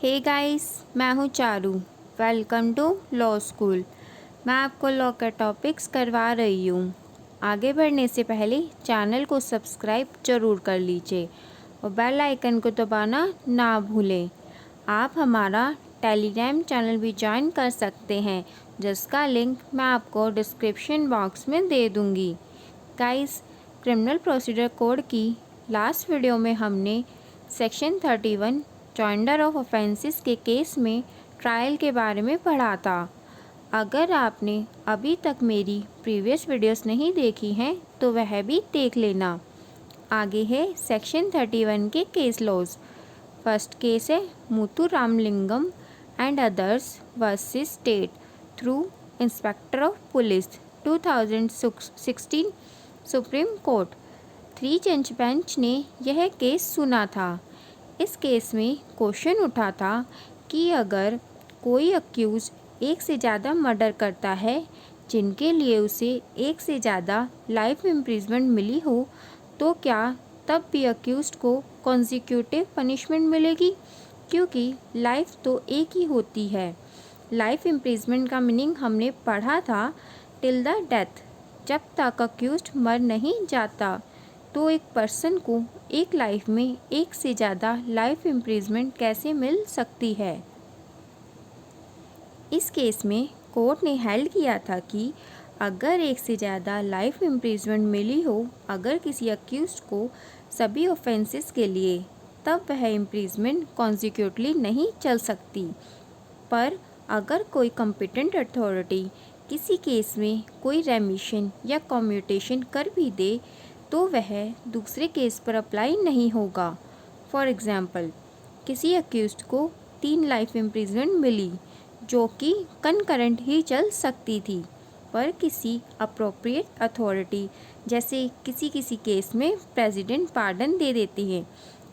हे guys, मैं हूँ Charu. Welcome to law school. मैं आपको लॉ के टॉपिक्स करवा रही हूँ। आगे बढ़ने से पहले चैनल को सब्सक्राइब जरूर कर लीजिए और बेल आइकन को दबाना ना भूलें। आप हमारा टेलीग्राम चैनल भी ज्वाइन कर सकते हैं, जिसका लिंक मैं आपको डिस्क्रिप्शन बॉक्स में दे दूँगी। गाइस, क्रिमिनल प्रोसीजर कोड की लास्ट वीडियो में हमने सेक्शन 31 जॉइंडर ऑफ ऑफेंसेस के केस में ट्रायल के बारे में पढ़ा था। अगर आपने अभी तक मेरी प्रीवियस वीडियोस नहीं देखी हैं तो वह भी देख लेना। आगे है सेक्शन 31 के केस लॉज। फर्स्ट केस है Muthu Ramalingam and others versus state through inspector of police 2016 supreme court. 3 जज बेंच ने यह केस सुना था। इस केस में क्वेश्चन उठा था कि अगर कोई अक्यूज एक से ज़्यादा मर्डर करता है जिनके लिए उसे एक से ज़्यादा लाइफ इम्प्रिजमेंट मिली हो तो क्या तब भी अक्यूज्ड को कॉन्जिक्यूटिव पनिशमेंट मिलेगी, क्योंकि लाइफ तो एक ही होती है। लाइफ इम्प्रिजमेंट का मीनिंग हमने पढ़ा था टिल द डेथ। जब तक अक्यूज्ड मर नहीं जाता तो एक पर्सन को एक लाइफ में एक से ज़्यादा लाइफ इम्प्रिजमेंट कैसे मिल सकती है। इस केस में कोर्ट ने हेल्ड किया था कि अगर एक से ज़्यादा लाइफ इम्प्रिजमेंट मिली हो अगर किसी अक्यूज्ड को सभी ऑफेंसेस के लिए, तब वह इम्प्रिजमेंट कॉन्जिक्यूटली नहीं चल सकती। पर अगर कोई कॉम्पिटेंट अथॉरिटी किसी केस में कोई रेमिशन या कम्यूटेशन कर भी दे तो वह दूसरे केस पर अप्लाई नहीं होगा। फॉर एग्ज़ाम्पल, किसी अक्यूज्ड को 3 लाइफ इम्प्रिजमेंट मिली जो कि कनकरेंट ही चल सकती थी, पर किसी अप्रोप्रिएट अथॉरिटी जैसे किसी केस में प्रेसिडेंट पार्डन दे देती है।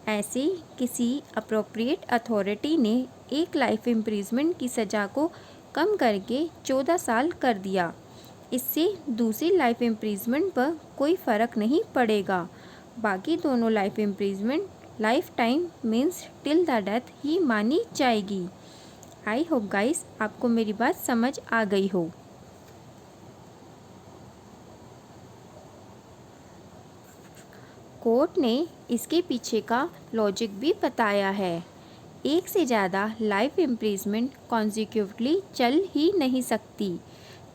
ऐसे किसी अप्रोप्रिएट अथॉरिटी ने एक लाइफ इम्प्रिजमेंट की सज़ा को कम करके 14 साल कर दिया। इससे दूसरी लाइफ इम्प्रिजमेंट पर कोई फ़र्क नहीं पड़ेगा। बाकी दोनों life imprisonment life time means till the death ही मानी जाएगी। आई होप गाइस आपको मेरी बात समझ आ गई हो। कोर्ट ने इसके पीछे का लॉजिक भी बताया है। एक से ज़्यादा लाइफ इम्प्रिजमेंट कॉन्जिक्यूटिवली चल ही नहीं सकती,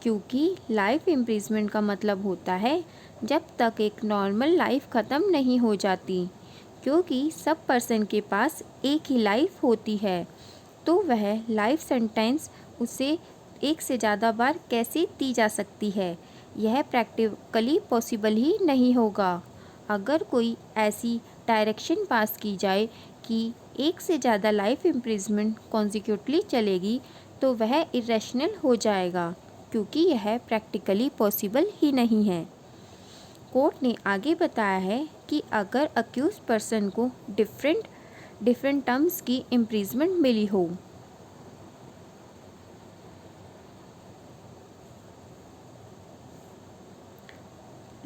क्योंकि लाइफ इम्प्रिजमेंट का मतलब होता है जब तक एक नॉर्मल लाइफ ख़त्म नहीं हो जाती। क्योंकि सब पर्सन के पास एक ही लाइफ होती है तो वह लाइफ सेंटेंस उसे एक से ज़्यादा बार कैसे दी जा सकती है, यह प्रैक्टिकली पॉसिबल ही नहीं होगा। अगर कोई ऐसी डायरेक्शन पास की जाए कि एक से ज़्यादा लाइफ इम्प्रिजमेंट कॉन्जिक्यूटली चलेगी तो वह इरेशनल हो जाएगा, क्योंकि यह प्रैक्टिकली पॉसिबल ही नहीं है। कोर्ट ने आगे बताया है कि अगर अक्यूज पर्सन को डिफरेंट टर्म्स की इम्प्रिजमेंट मिली हो,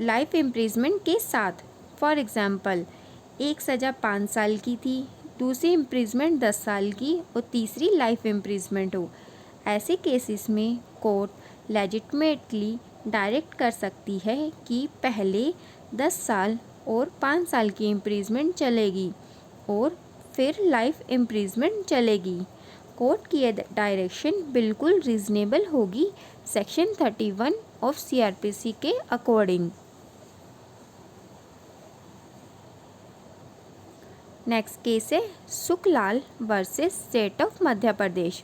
लाइफ इम्प्रिजमेंट के साथ, फॉर एग्ज़ाम्पल एक सज़ा 5 साल की थी, दूसरी इम्प्रिजमेंट 10 साल की और तीसरी लाइफ इम्प्रिजमेंट हो, ऐसे केसेस में कोर्ट लेजिटिमेटली डायरेक्ट कर सकती है कि पहले 10 साल और 5 साल की इम्प्रिजमेंट चलेगी और फिर लाइफ इम्प्रिजमेंट चलेगी। कोर्ट की यह डायरेक्शन बिल्कुल रीज़नेबल होगी सेक्शन 31 ऑफ CRPC के अकॉर्डिंग। नेक्स्ट केस है Sukhlal versus state of Madhya Pradesh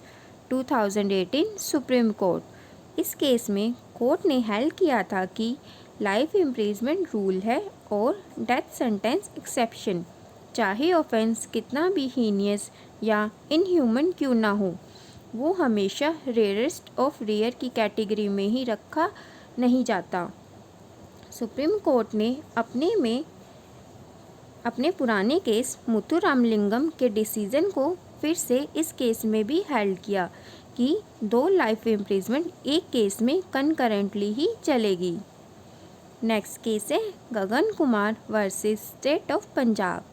2018 supreme court. इस केस में कोर्ट ने हेल्ड किया था कि लाइफ इम्प्रिजमेंट रूल है और डेथ सेंटेंस एक्सेप्शन, चाहे ऑफेंस कितना भी हीनियस या इनह्यूमन क्यों ना हो, वो हमेशा रेयरेस्ट ऑफ रेयर की कैटेगरी में ही रखा नहीं जाता। सुप्रीम कोर्ट ने अपने पुराने केस मुथु रामलिंगम के डिसीजन को फिर से इस केस में भी हेल्ड किया कि 2 लाइफ इम्प्रिजमेंट एक केस में कनकरेंटली ही चलेगी। नेक्स्ट केस है Gagan Kumar versus state of Punjab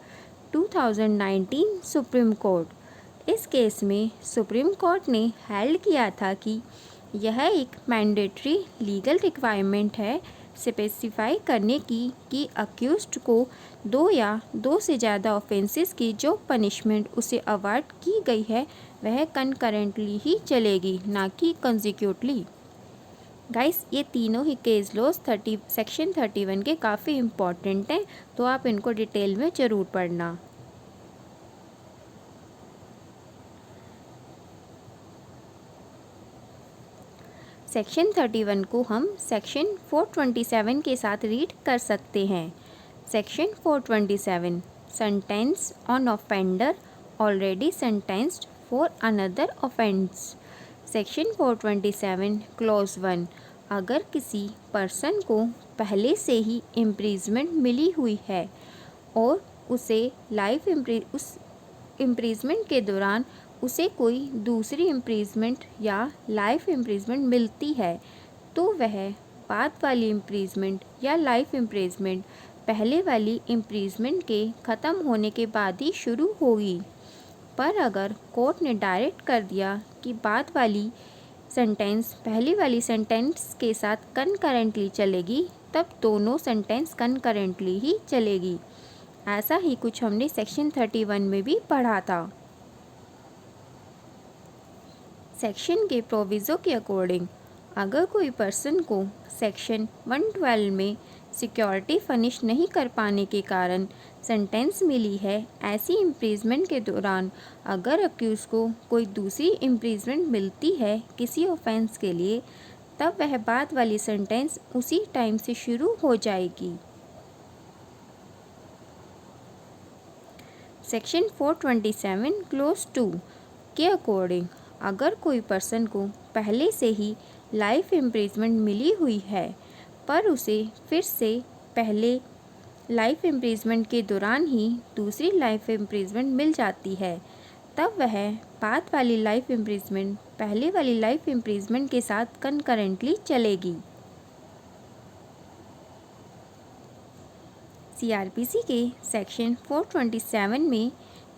2019 supreme court. इस केस में सुप्रीम कोर्ट ने हेल्ड किया था कि यह एक मैंडेटरी लीगल रिक्वायरमेंट है स्पेसिफाई करने की कि अक्यूज्ड को 2 या 2 से ज़्यादा ऑफेंसेस की जो पनिशमेंट उसे अवार्ड की गई है वह कंकरेंटली ही चलेगी, ना कि कंसेक्यूटिवली। गाइस, ये तीनों ही केस लॉज सेक्शन 31 के काफ़ी इम्पॉर्टेंट हैं, तो आप इनको डिटेल में ज़रूर पढ़ना। सेक्शन 31 को हम सेक्शन 427 के साथ रीड कर सकते हैं। Section 427 sentence on offender already sentenced for another offence. Section 427 clause 1 अगर किसी पर्सन को पहले से ही इम्प्रीजमेंट मिली हुई है और उसे उस इम्प्रीजमेंट के दौरान उसे कोई दूसरी इम्प्रीजमेंट या लाइफ इम्प्रीजमेंट मिलती है तो वह बाद वाली इम्प्रीजमेंट या लाइफ इम्प्रीजमेंट पहले वाली इम्प्रीजमेंट के ख़त्म होने के बाद ही शुरू होगी। पर अगर कोर्ट ने डायरेक्ट कर दिया कि बाद वाली सेंटेंस पहली वाली सेंटेंस के साथ कनकरेंटली चलेगी, तब दोनों सेंटेंस कनकरेंटली ही चलेगी। ऐसा ही कुछ हमने सेक्शन 31 में भी पढ़ा था। सेक्शन के प्रोविज़ो के अकॉर्डिंग अगर कोई पर्सन को सेक्शन 112 में सिक्योरिटी फर्निश नहीं कर पाने के कारण सेंटेंस मिली है, ऐसी इम्प्रीजमेंट के दौरान अगर अक्यूज़ को कोई दूसरी इम्प्रीजमेंट मिलती है किसी ऑफेंस के लिए, तब वह बाद वाली सेंटेंस उसी टाइम से शुरू हो जाएगी। सेक्शन 427 क्लोज 2 के अकॉर्डिंग अगर कोई पर्सन को पहले से ही लाइफ इम्प्रीजमेंट मिली हुई है पर उसे फिर से पहले लाइफ इम्प्रीजमेंट के दौरान ही दूसरी लाइफ इम्प्रीजमेंट मिल जाती है, तब वह बाद वाली लाइफ इम्प्रीजमेंट पहले वाली लाइफ इम्प्रीजमेंट के साथ कंकरेंटली चलेगी। सीआरपीसी के सेक्शन 427 में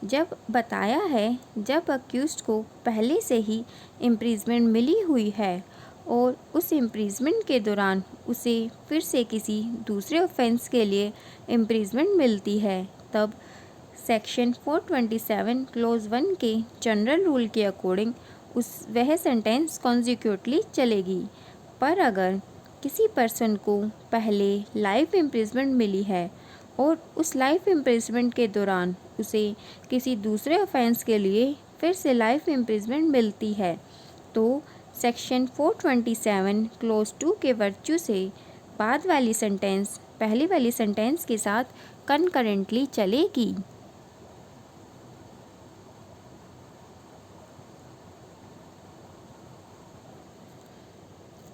जब बताया है जब अक्यूज्ड को पहले से ही इम्प्रीजमेंट मिली हुई है और उस इम्प्रीजमेंट के दौरान उसे फिर से किसी दूसरे ऑफेंस के लिए इम्प्रीजमेंट मिलती है, तब सेक्शन 427 क्लोज 1 के जनरल रूल के अकॉर्डिंग वह सेंटेंस कॉन्जिक्यूटली चलेगी। पर अगर किसी पर्सन को पहले लाइफ इम्प्रीजमेंट मिली है और उस लाइफ इम्प्रिजमेंट के दौरान उसे किसी दूसरे ऑफेंस के लिए फिर से लाइफ इम्प्रिजमेंट मिलती है, तो सेक्शन 427 क्लोज 2 के वर्च्यू से बाद वाली सेंटेंस पहली वाली सेंटेंस के साथ कंकरेंटली चलेगी।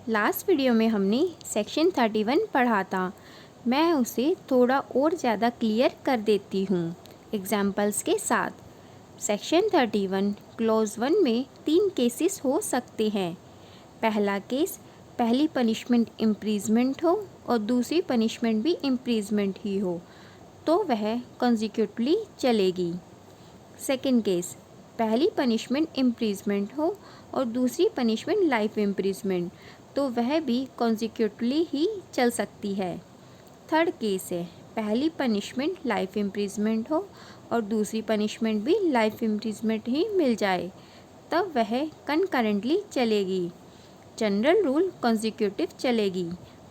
लास्ट वीडियो में हमने सेक्शन 31 पढ़ा था, मैं उसे थोड़ा और ज़्यादा क्लियर कर देती हूँ एग्जाम्पल्स के साथ। सेक्शन 31 क्लोज 1 में 3 केसेस हो सकते हैं। पहला केस पहली पनिशमेंट इम्प्रीजमेंट हो और दूसरी पनिशमेंट भी इम्प्रीजमेंट ही हो, तो वह कंसेक्यूटिवली चलेगी। सेकंड केस पहली पनिशमेंट इम्प्रीजमेंट हो और दूसरी पनिशमेंट लाइफ इम्प्रीजमेंट, तो वह भी कंसेक्यूटिवली ही चल सकती है। थर्ड केस है पहली पनिशमेंट लाइफ इम्प्रीजमेंट हो और दूसरी पनिशमेंट भी लाइफ इम्प्रीजमेंट ही मिल जाए, तब वह कंकरेंटली चलेगी। जनरल रूल कंसेक्यूटिव चलेगी,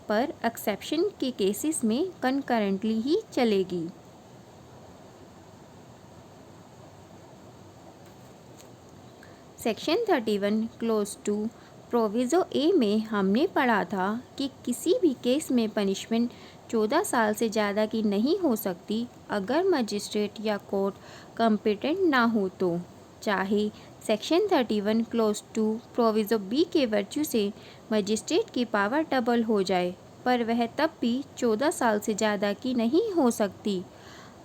पर एक्सेप्शन के केसेस में कंकरेंटली ही चलेगी। सेक्शन 31 क्लोज 2 प्रोविज़ो ए में हमने पढ़ा था कि किसी भी केस में पनिशमेंट 14 साल से ज़्यादा की नहीं हो सकती अगर मजिस्ट्रेट या कोर्ट कॉम्पिटेंट ना हो, तो चाहे सेक्शन 31 क्लोज 2 प्रोविज़ो बी के वर्च्यू से मजिस्ट्रेट की पावर डबल हो जाए, पर वह तब भी 14 साल से ज़्यादा की नहीं हो सकती।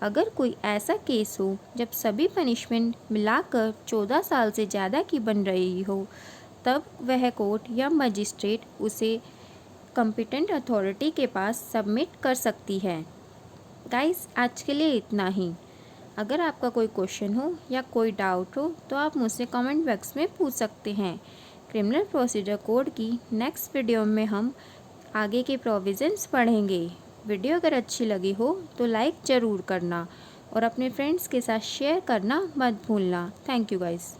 अगर कोई ऐसा केस हो जब सभी पनिशमेंट मिलाकर 14 साल से ज़्यादा की बन रही हो, तब वह कोर्ट या मजिस्ट्रेट उसे कॉम्पिटेंट अथॉरिटी के पास सबमिट कर सकती है। गाइस, आज के लिए इतना ही। अगर आपका कोई क्वेश्चन हो या कोई डाउट हो तो आप मुझसे कमेंट बॉक्स में पूछ सकते हैं। क्रिमिनल प्रोसीजर कोड की नेक्स्ट वीडियो में हम आगे के प्रोविजंस पढ़ेंगे। वीडियो अगर अच्छी लगी हो तो लाइक ज़रूर करना और अपने फ्रेंड्स के साथ शेयर करना मत भूलना। Thank you guys.